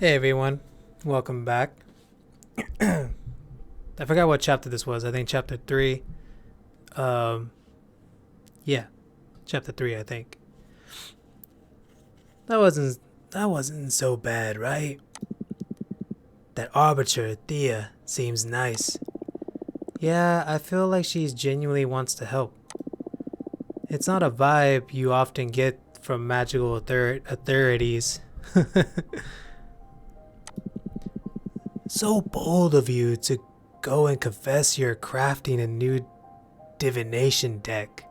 Hey everyone, welcome back. I forgot what chapter this was. I think chapter 3. Um, yeah, chapter 3, I think. That wasn't so bad, right? That arbiter, Thea, seems nice. Yeah, I feel like she genuinely wants to help. It's not a vibe you often get from magical authorities. So bold of you to go and confess you're crafting a new divination deck.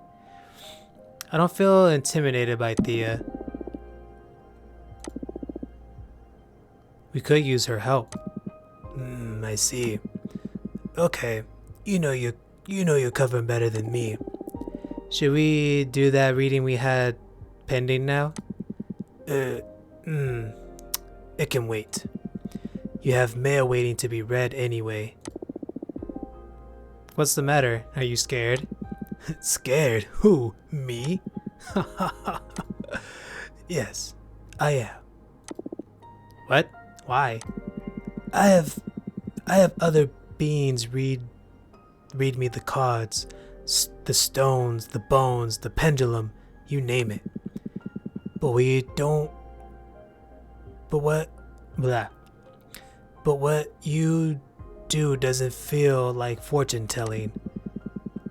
I don't feel intimidated by Thea. We could use her help. I see. Okay, you're covering better than me. Should we do that reading we had pending now? It can wait. You have mail waiting to be read anyway. What's the matter? Are you scared? Scared? Who? Me? Yes, I am. What? Why? I have other beings read me the cards, the stones, the bones, the pendulum, you name it. But we don't. But what? Blah. But what you do doesn't feel like fortune telling.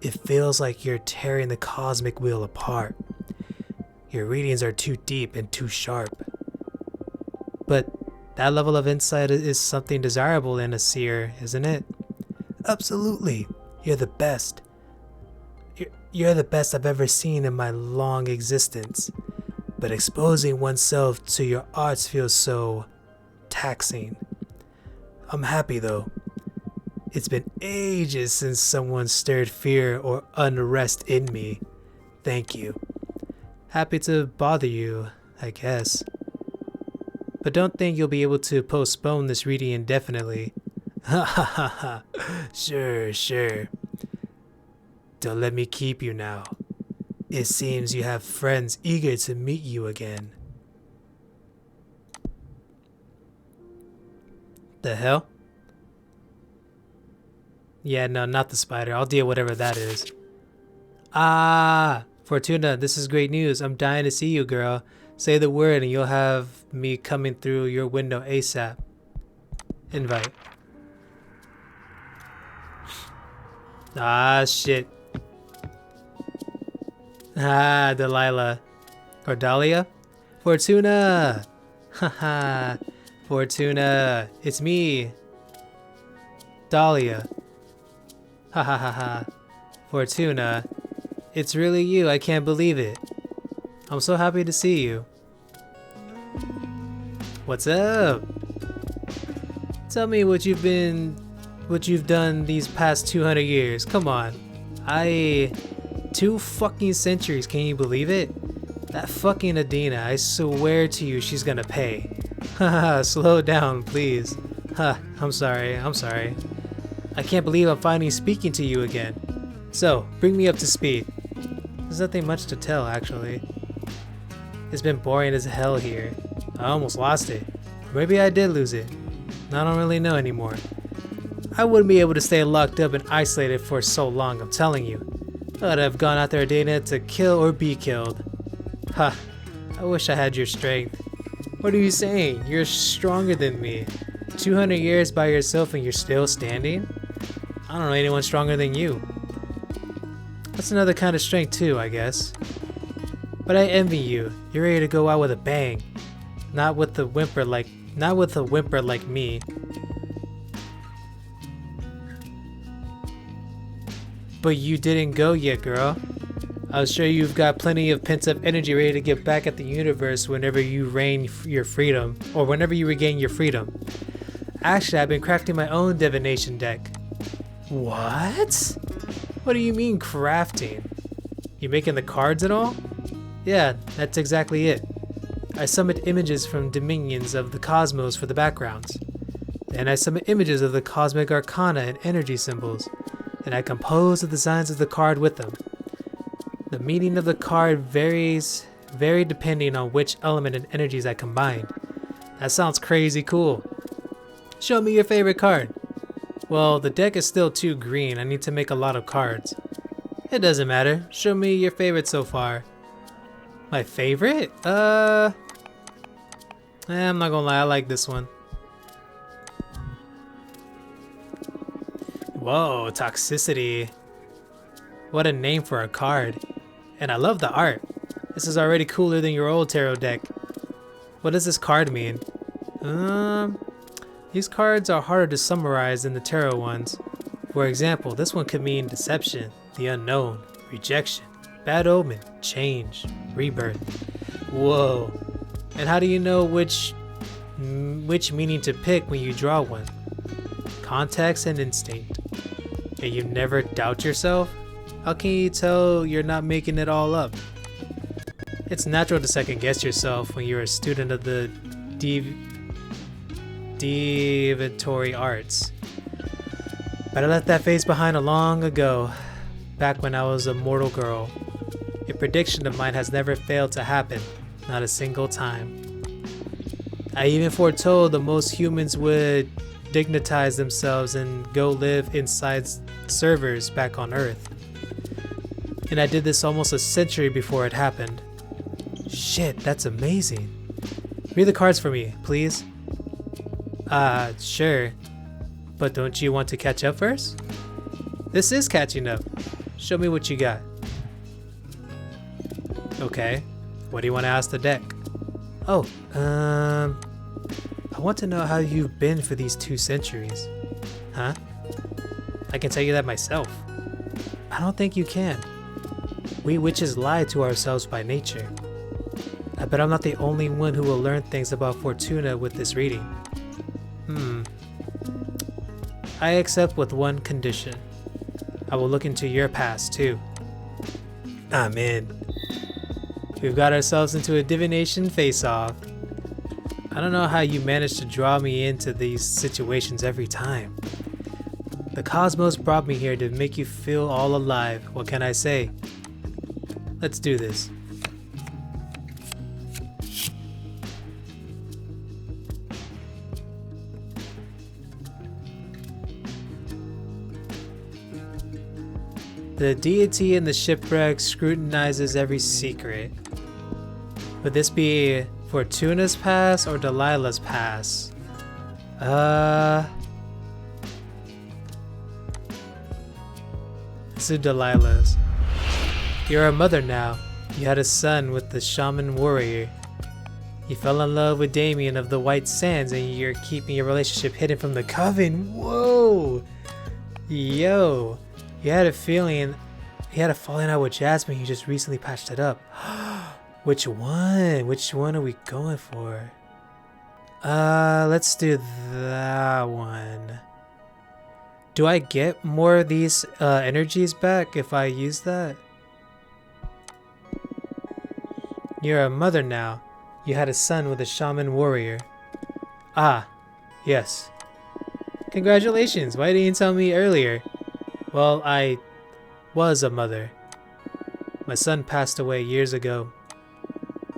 It feels like you're tearing the cosmic wheel apart. Your readings are too deep and too sharp. But that level of insight is something desirable in a seer, isn't it? Absolutely. You're the best. You're the best I've ever seen in my long existence. But exposing oneself to your arts feels so taxing. I'm happy though. It's been ages since someone stirred fear or unrest in me. Thank you. Happy to bother you, I guess. But don't think you'll be able to postpone this reading indefinitely. Ha ha ha ha. Sure. Don't let me keep you now. It seems you have friends eager to meet you again. The hell? Yeah, no, not the spider. I'll deal whatever that is. Ah, Fortuna, this is great news. I'm dying to see you, girl. Say the word and you'll have me coming through your window ASAP. Invite. Ah, shit. Ah, Delilah. Or Dahlia? Fortuna! Haha. Fortuna. It's me. Dahlia. Ha ha ha ha. Fortuna. It's really you. I can't believe it. I'm so happy to see you. What's up? Tell me what you've done these past 200 years. Come on. 2 fucking centuries, can you believe it? That fucking Adina, I swear to you she's gonna pay. Haha, slow down, please. I'm sorry. I can't believe I'm finally speaking to you again. So, bring me up to speed. There's nothing much to tell, actually. It's been boring as hell here. I almost lost it. Or maybe I did lose it. I don't really know anymore. I wouldn't be able to stay locked up and isolated for so long, I'm telling you. I'd have gone out there dating to kill or be killed. Ha, I wish I had your strength. What are you saying? You're stronger than me. 200 years by yourself and you're still standing? I don't know anyone stronger than you. That's another kind of strength too, I guess. But I envy you. You're ready to go out with a bang. Not with a whimper like me. But you didn't go yet, girl. I'm sure you've got plenty of pent-up energy ready to get back at the universe whenever you regain your freedom. Actually, I've been crafting my own divination deck. What? What do you mean crafting? You making the cards at all? Yeah, that's exactly it. I summoned images from dominions of the cosmos for the backgrounds. Then I summoned images of the cosmic arcana and energy symbols. And I composed the designs of the card with them. The meaning of the card varies depending on which element and energies I combine. That sounds crazy cool. Show me your favorite card. Well, the deck is still too green. I need to make a lot of cards. It doesn't matter. Show me your favorite so far. My favorite? I'm not gonna lie, I like this one. Whoa, toxicity. What a name for a card. And I love the art. This is already cooler than your old tarot deck. What does this card mean? These cards are harder to summarize than the tarot ones. For example, this one could mean deception, the unknown, rejection, bad omen, change, rebirth. Whoa. And how do you know which meaning to pick when you draw one? Context and instinct. And you never doubt yourself? How can you tell you're not making it all up? It's natural to second guess yourself when you're a student of the divinatory arts. But I left that phase behind long ago, back when I was a mortal girl. A prediction of mine has never failed to happen, not a single time. I even foretold that most humans would dignitize themselves and go live inside servers back on Earth. And I did this almost a century before it happened. Shit, that's amazing. Read the cards for me, please. Sure. But don't you want to catch up first? This is catching up. Show me what you got. Okay. What do you want to ask the deck? Oh, I want to know how you've been for these 2 centuries. Huh? I can tell you that myself. I don't think you can. We witches lie to ourselves by nature. I bet I'm not the only one who will learn things about Fortuna with this reading. I accept with one condition. I will look into your past too. I'm in. We've got ourselves into a divination face-off. I don't know how you manage to draw me into these situations every time. The cosmos brought me here to make you feel all alive. What can I say? Let's do this. The deity in the shipwreck scrutinizes every secret. Would this be Fortuna's past or Delilah's past? This is Delilah's. You're a mother now. You had a son with the shaman warrior. You fell in love with Damien of the White Sands and you're keeping your relationship hidden from the coven. Whoa! Yo! You had a falling out with Jasmine. You just recently patched it up. Which one? Which one are we going for? Let's do that one. Do I get more of these energies back if I use that? You're a mother now. You had a son with a shaman warrior. Ah, yes. Congratulations. Why didn't you tell me earlier? Well, I was a mother. My son passed away years ago.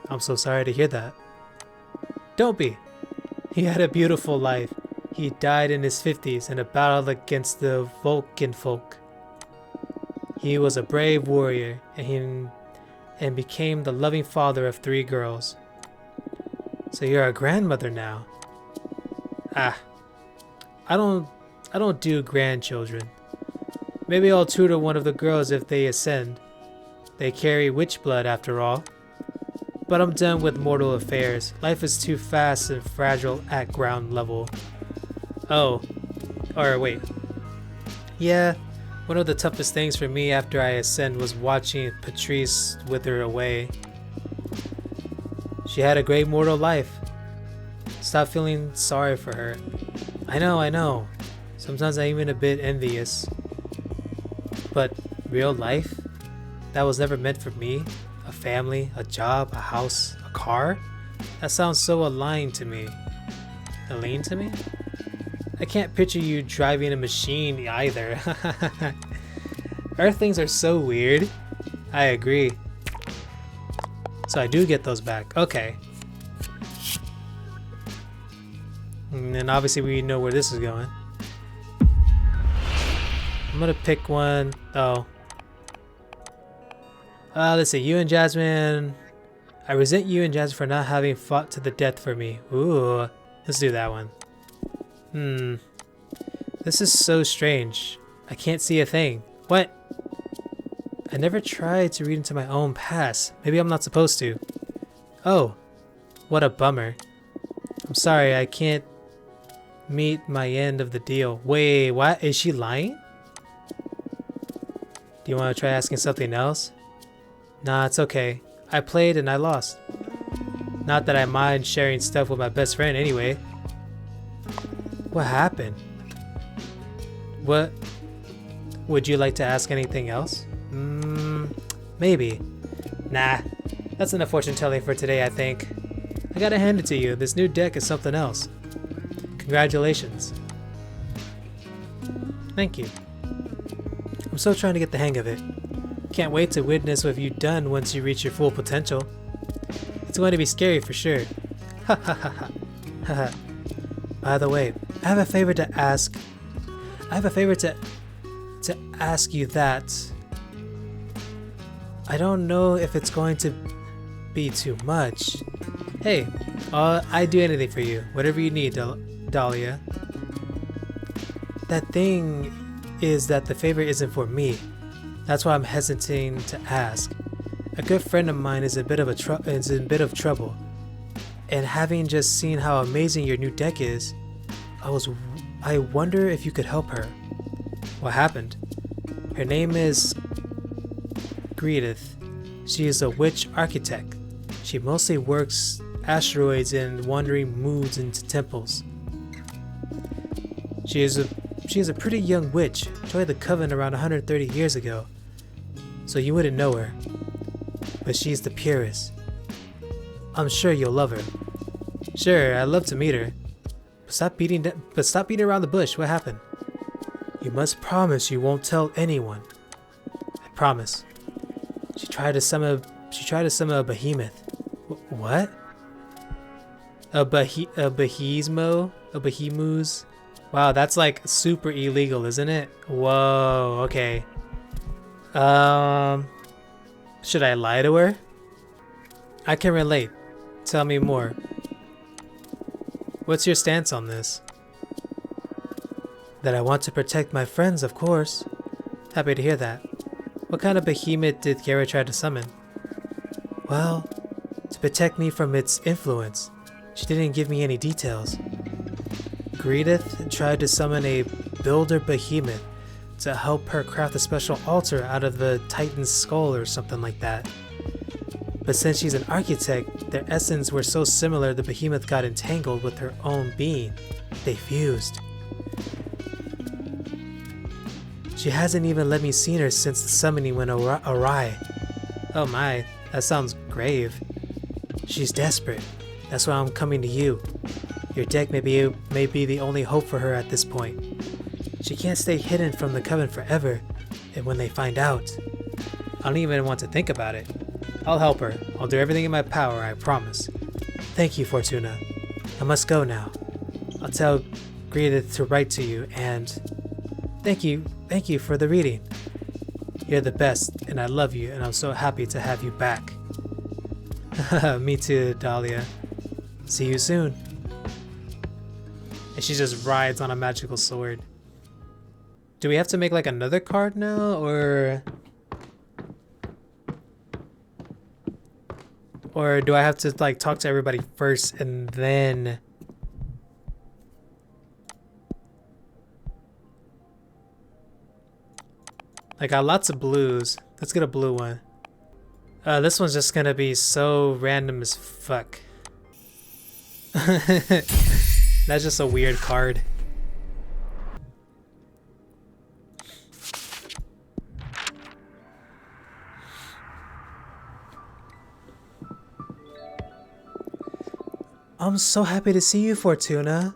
I'm so sorry to hear that. Don't be. He had a beautiful life. He died in his 50s in a battle against the Vulcan folk. He was a brave warrior and became the loving father of 3 girls. So you're a grandmother now. I don't do grandchildren. Maybe I'll tutor one of the girls if they ascend. They carry witch blood after all. But I'm done with mortal affairs. Life is too fast and fragile at ground level. Oh, or wait. Yeah, one of the toughest things for me after I ascend was watching Patrice wither away. She had a great mortal life. Stop feeling sorry for her. I know. Sometimes I'm even a bit envious. But real life? That was never meant for me? A family, a job, a house, a car? That sounds so aligned to me. Aligned to me? I can't picture you driving a machine either. Earthlings are so weird. I agree. So I do get those back. Okay. And then obviously we know where this is going. I'm gonna pick one. Oh. Let's see. You and Jasmine. I resent you and Jasmine for not having fought to the death for me. Ooh. Let's do that one. This is so strange. I can't see a thing. What? I never tried to read into my own past. Maybe I'm not supposed to. Oh. What a bummer. I'm sorry, I can't meet my end of the deal. Wait, what? Is she lying? Do you want to try asking something else? Nah, it's okay. I played and I lost. Not that I mind sharing stuff with my best friend anyway. What happened? What? Would you like to ask anything else? Maybe. Nah, that's enough fortune telling for today, I think. I gotta hand it to you, this new deck is something else. Congratulations. Thank you. I'm still trying to get the hang of it. Can't wait to witness what you've done once you reach your full potential. It's going to be scary for sure. Ha ha ha ha. Haha. By the way, I have a favor to ask. I have a favor to ask you that. I don't know if it's going to be too much. Hey, I'd do anything for you. Whatever you need, Dahlia. That thing is that the favor isn't for me. That's why I'm hesitating to ask. A good friend of mine is in a bit of trouble. And having just seen how amazing your new deck is, I wonder if you could help her. What happened? Her name is Greedith. She is a witch architect. She mostly works asteroids and wandering moods into temples. She is a pretty young witch, joined the coven around 130 years ago, so you wouldn't know her. But she's the purest. I'm sure you'll love her. Sure, I'd love to meet her. But stop beating around the bush. What happened? You must promise you won't tell anyone. I promise. She tried to summon a behemoth. What? A behemoth? Wow, that's like super illegal, isn't it? Whoa, okay. Should I lie to her? I can relate. Tell me more. What's your stance on this? That I want to protect my friends, of course. Happy to hear that. What kind of behemoth did Kara try to summon? Well, to protect me from its influence. She didn't give me any details. Greedith tried to summon a builder behemoth to help her craft a special altar out of the Titan's skull or something like that. But since she's an architect, their essence were so similar the behemoth got entangled with her own being. They fused. She hasn't even let me see her since the summoning went awry. Oh my, that sounds grave. She's desperate. That's why I'm coming to you. Your deck may be the only hope for her at this point. She can't stay hidden from the coven forever, and when they find out, I don't even want to think about it. I'll help her. I'll do everything in my power, I promise. Thank you, Fortuna. I must go now. I'll tell Greedith to write to you, and thank you for the reading. You're the best, and I love you, and I'm so happy to have you back. Me too, Dahlia. See you soon. And she just rides on a magical sword. Do we have to make like another card now, or do I have to like talk to everybody first and then? I got lots of blues. Let's get a blue one. This one's just gonna be so random as fuck. That's just a weird card. I'm so happy to see you, Fortuna.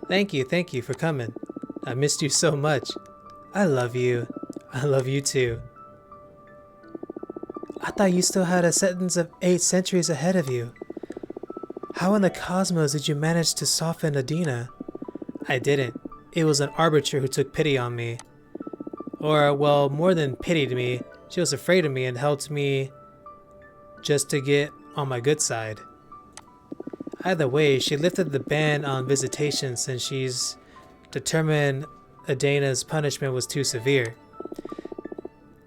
Thank you for coming. I missed you so much. I love you. I love you too. I thought you still had a sentence of 8 centuries ahead of you. How in the cosmos did you manage to soften Adina? I didn't. It was an arbiter who took pity on me. Or, well, more than pitied me, she was afraid of me and helped me just to get on my good side. Either way, she lifted the ban on visitation since she's determined Adina's punishment was too severe.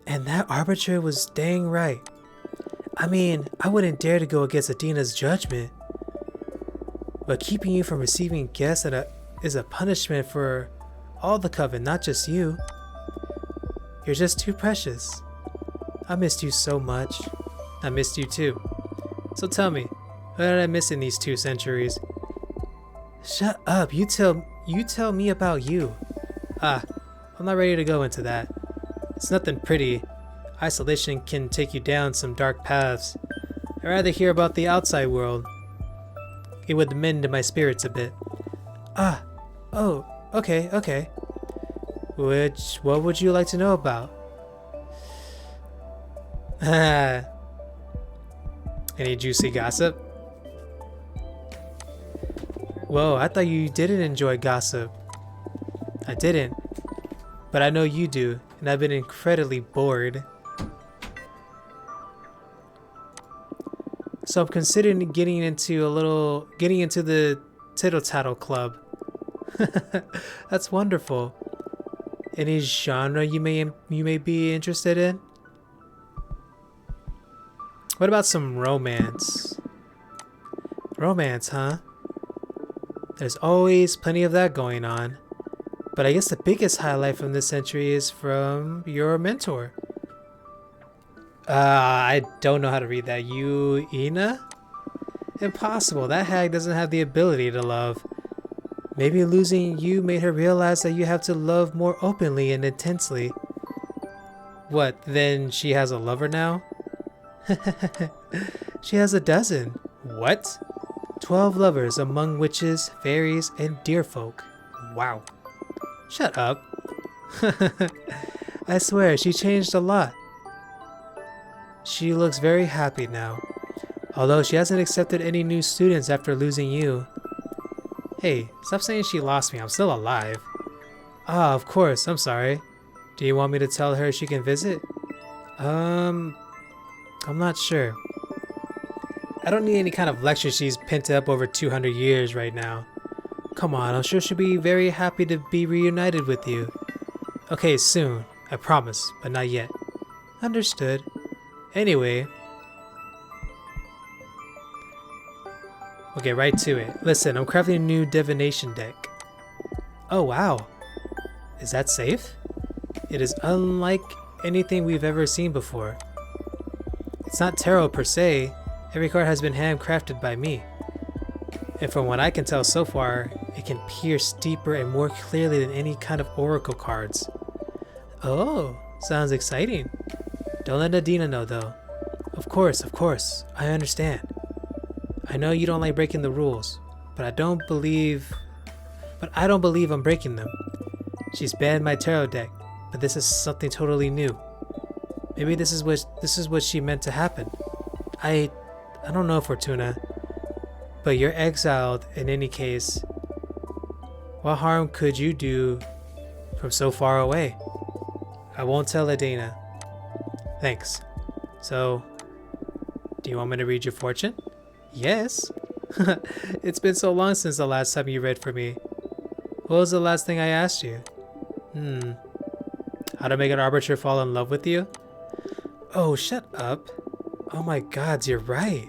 And that arbiter was dang right. I mean, I wouldn't dare to go against Adina's judgment. But keeping you from receiving guests is a punishment for all the coven, not just you. You're just too precious. I missed you so much. I missed you too. So tell me, what did I miss in these 2 centuries? Shut up, you tell me about you. I'm not ready to go into that. It's nothing pretty. Isolation can take you down some dark paths. I'd rather hear about the outside world. It would mend my spirits a bit. Oh, okay. What would you like to know about? Any juicy gossip? Whoa, I thought you didn't enjoy gossip. I didn't. But I know you do, and I've been incredibly bored. So I'm considering getting into the Tittle Tattle Club. That's wonderful. Any genre you may be interested in? What about some romance? Romance, huh? There's always plenty of that going on. But I guess the biggest highlight from this century is from your mentor. I don't know how to read that. Ina? Impossible. That hag doesn't have the ability to love. Maybe losing you made her realize that you have to love more openly and intensely. What, then she has a lover now? She has a dozen. What? 12 lovers among witches, fairies, and deer folk. Wow. Shut up. I swear, she changed a lot. She looks very happy now. Although she hasn't accepted any new students after losing you. Hey, stop saying she lost me. I'm still alive. Ah, of course. I'm sorry. Do you want me to tell her she can visit? I'm not sure. I don't need any kind of lecture she's pent up over 200 years right now. Come on, I'm sure she'll be very happy to be reunited with you. Okay, soon. I promise, but not yet. Understood. Anyway, we'll get right to it. Listen, I'm crafting a new divination deck. Oh wow. Is that safe? It is unlike anything we've ever seen before. It's not tarot per se. Every card has been handcrafted by me. And from what I can tell so far, it can pierce deeper and more clearly than any kind of oracle cards. Oh, sounds exciting. Don't let Adina know though. Of course, I understand. I know you don't like breaking the rules, but I don't believe I'm breaking them. She's banned my tarot deck, but this is something totally new. Maybe this is what she meant to happen. I don't know, Fortuna, but you're exiled in any case. What harm could you do from so far away? I won't tell Adina. Thanks. So, do you want me to read your fortune? Yes. It's been so long since the last time you read for me. What was the last thing I asked you? How to make an arbiter fall in love with you? Oh, shut up. Oh my god, you're right.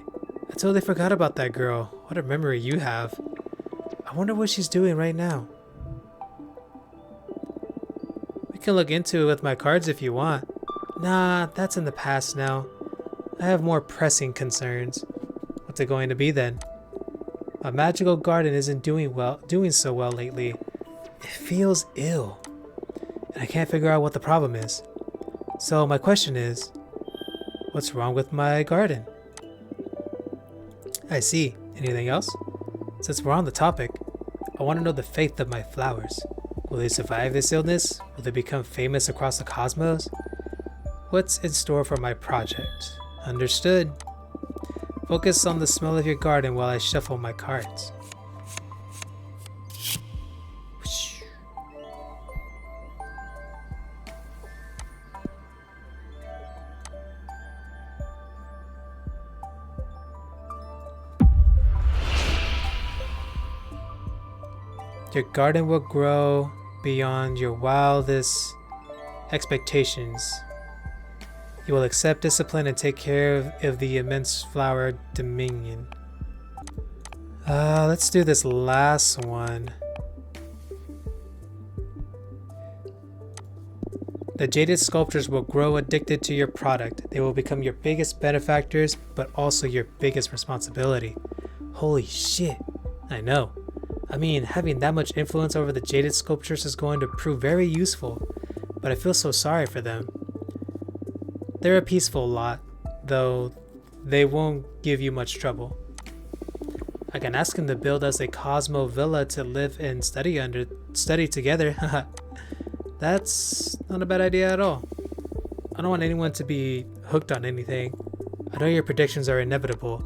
I totally forgot about that girl. What a memory you have. I wonder what she's doing right now. We can look into it with my cards if you want. Nah, that's in the past now. I have more pressing concerns. What's it going to be then? My magical garden isn't doing so well lately. It feels ill. And I can't figure out what the problem is. So my question is, what's wrong with my garden? I see. Anything else? Since we're on the topic, I want to know the fate of my flowers. Will they survive this illness? Will they become famous across the cosmos? What's in store for my project? Understood. Focus on the smell of your garden while I shuffle my cards. Your garden will grow beyond your wildest expectations. You will accept discipline and take care of the immense flower dominion. Let's do this last one. The jaded sculptures will grow addicted to your product. They will become your biggest benefactors, but also your biggest responsibility. Holy shit. I know. I mean, having that much influence over the jaded sculptures is going to prove very useful, but I feel so sorry for them. They're a peaceful lot, though they won't give you much trouble. I can ask them to build us a Cosmo villa to live and study together. That's not a bad idea at all. I don't want anyone to be hooked on anything. I know your predictions are inevitable,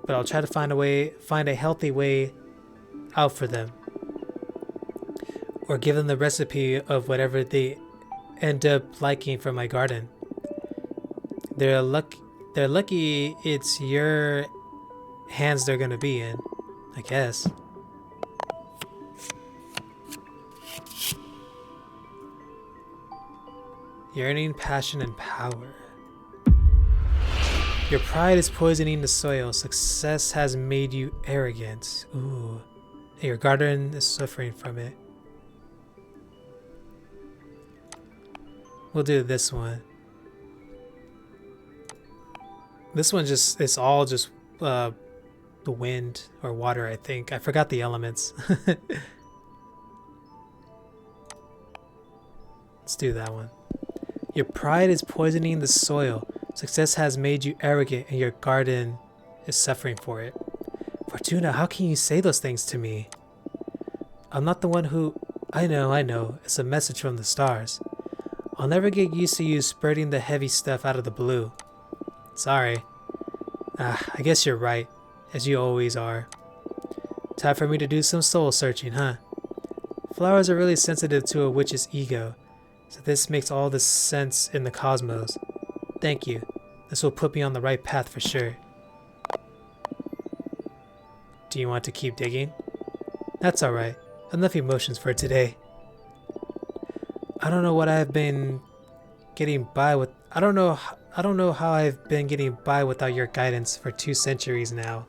but I'll try to find a healthy way out for them, or give them the recipe of whatever they end up liking from my garden. They're lucky it's your hands they're gonna be in, I guess. Yearning, passion, and power. Your pride is poisoning the soil. Success has made you arrogant. Ooh. Your garden is suffering from it. We'll do this one. This one it's all just the wind or water, I think. I forgot the elements. Let's do that one. Your pride is poisoning the soil. Success has made you arrogant and your garden is suffering for it. Fortuna, how can you say those things to me? I'm not the one who... I know. It's a message from the stars. I'll never get used to you spurting the heavy stuff out of the blue. Sorry. I guess you're right, as you always are. Time for me to do some soul searching, huh? Flowers are really sensitive to a witch's ego, so this makes all the sense in the cosmos. Thank you. This will put me on the right path for sure. Do you want to keep digging? That's alright. Enough emotions for today. I don't know what I've been getting by with. I don't know how I've been getting by without your guidance for 2 centuries now.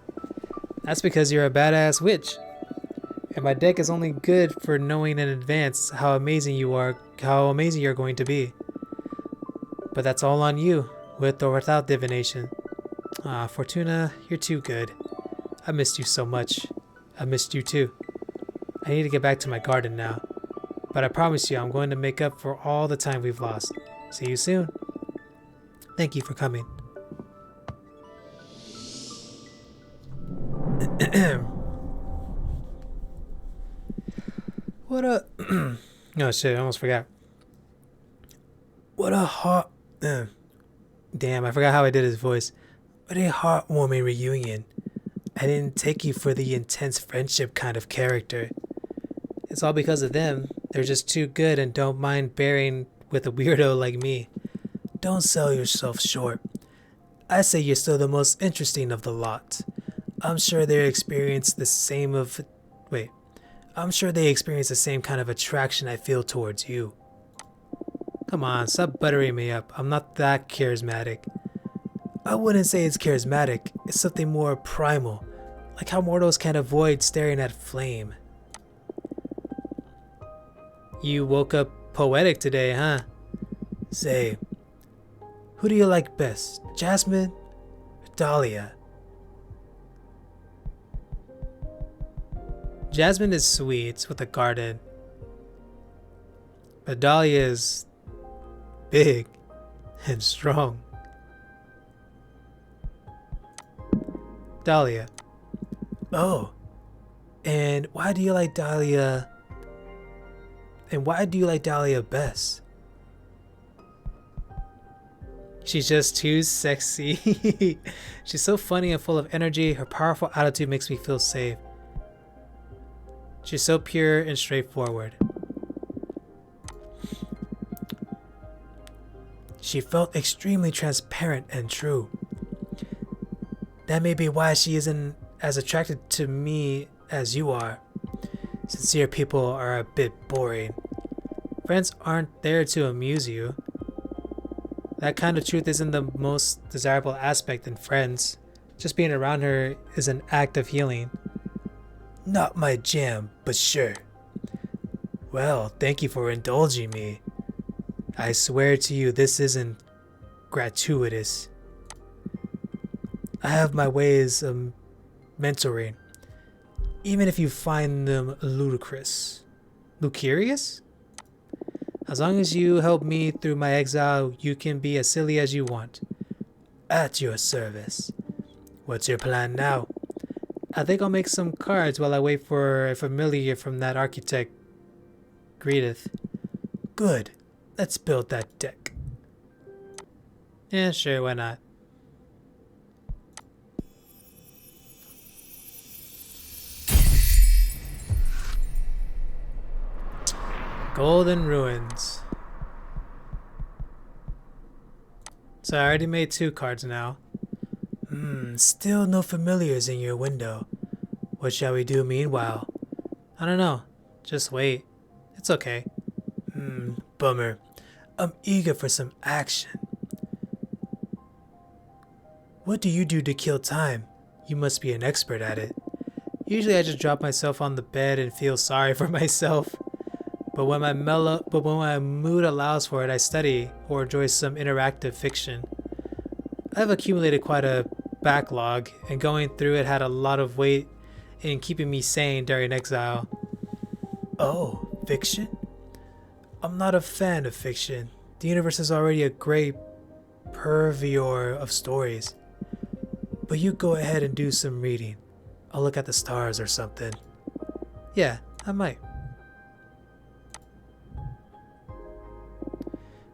That's because you're a badass witch. And my deck is only good for knowing in advance how amazing you're going to be. But that's all on you, with or without divination. Fortuna, you're too good. I missed you so much. I missed you too. I need to get back to my garden now. But I promise you I'm going to make up for all the time we've lost. See you soon. Thank you for coming. What a... oh shit, I almost forgot. What a heart... Damn, I forgot how I did his voice. What a heartwarming reunion. I didn't take you for the intense friendship kind of character. It's all because of them. They're just too good and don't mind bearing with a weirdo like me. Don't sell yourself short. I say you're still the most interesting of the lot. I'm sure they experience the same kind of attraction I feel towards you. Come on, stop buttering me up. I'm not that charismatic. I wouldn't say it's charismatic. It's something more primal, like how mortals can't avoid staring at flame. You woke up poetic today, huh? Say, who do you like best, Jasmine or Dahlia? Jasmine is sweet with a garden, but Dahlia is big and strong. Dahlia. Oh, and why do you like Dahlia? And why do you like Dahlia best? She's just too sexy. She's so funny and full of energy. Her powerful attitude makes me feel safe. She's so pure and straightforward. She felt extremely transparent and true. That may be why she isn't as attracted to me as you are. Sincere people are a bit boring. Friends aren't there to amuse you. That kind of truth isn't the most desirable aspect in friends. Just being around her is an act of healing. Not my jam, but sure. Well, thank you for indulging me. I swear to you, this isn't gratuitous. I have my ways of mentoring, even if you find them ludicrous. Lucurious? As long as you help me through my exile, you can be as silly as you want. At your service. What's your plan now? I think I'll make some cards while I wait for a familiar from that architect greeteth. Good. Let's build that deck. Yeah, sure, why not? Golden Ruins. So I already made 2 cards now. Still no familiars in your window. What shall we do meanwhile? I don't know. Just wait. It's okay. Bummer. I'm eager for some action. What do you do to kill time? You must be an expert at it. Usually I just drop myself on the bed and feel sorry for myself. But when my mood allows for it, I study or enjoy some interactive fiction. I've accumulated quite a backlog, and going through it had a lot of weight in keeping me sane during exile. Oh, fiction? I'm not a fan of fiction. The universe is already a great purveyor of stories. But you go ahead and do some reading. I'll look at the stars or something. Yeah, I might.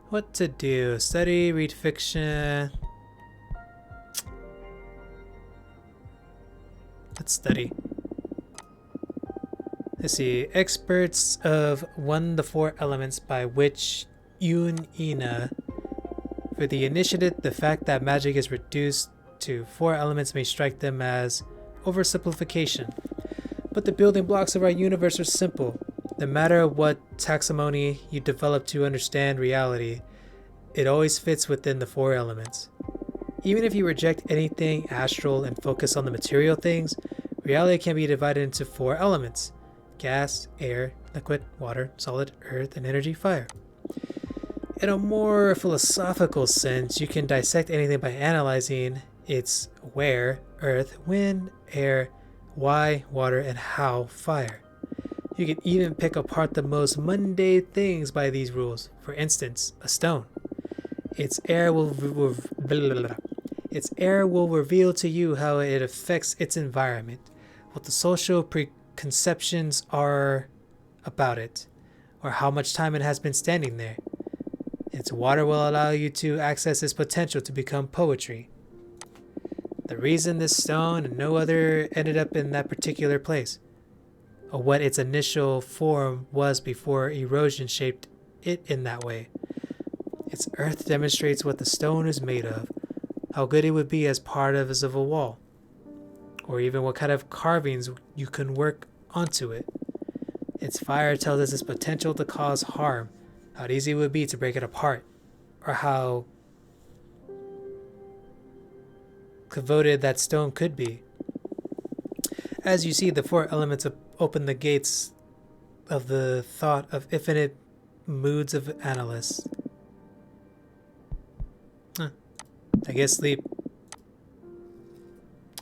What to do? Study, read fiction. Let's study. Let's see. Experts of 1 to 4 Elements by which Yun Ina. For the initiated, the fact that magic is reduced to 4 elements may strike them as oversimplification. But the building blocks of our universe are simple. No matter what taxonomy you develop to understand reality, it always fits within the 4 elements. Even if you reject anything astral and focus on the material things, reality can be divided into 4 elements: gas, air, liquid, water, solid, earth, and energy, fire. In a more philosophical sense, you can dissect anything by analyzing its where, earth, when, air, why, water, and how, fire. You can even pick apart the most mundane things by these rules. For instance, a stone. Its air will reveal to you how it affects its environment, what the social preconceptions are about it, or how much time it has been standing there. Its water will allow you to access its potential to become poetry. The reason this stone and no other ended up in that particular place, or what its initial form was before erosion shaped it in that way. Its earth demonstrates what the stone is made of, how good it would be as part of a wall, or even what kind of carvings you can work onto it. Its fire tells us its potential to cause harm, how easy it would be to break it apart, or how devoted that stone could be. As you see, the 4 elements open the gates of the thought of infinite moods of analysts. I guess sleep.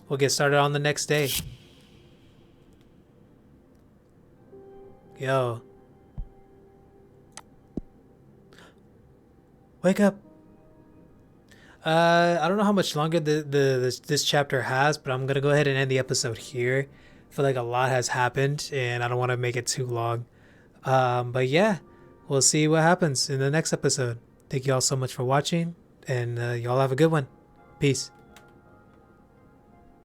We'll get started on the next day. Yo. Wake up. I don't know how much longer this chapter has, but I'm gonna go ahead and end the episode here. I feel like a lot has happened, and I don't want to make it too long. But yeah, we'll see what happens in the next episode. Thank you all so much for watching, And y'all have a good one. Peace.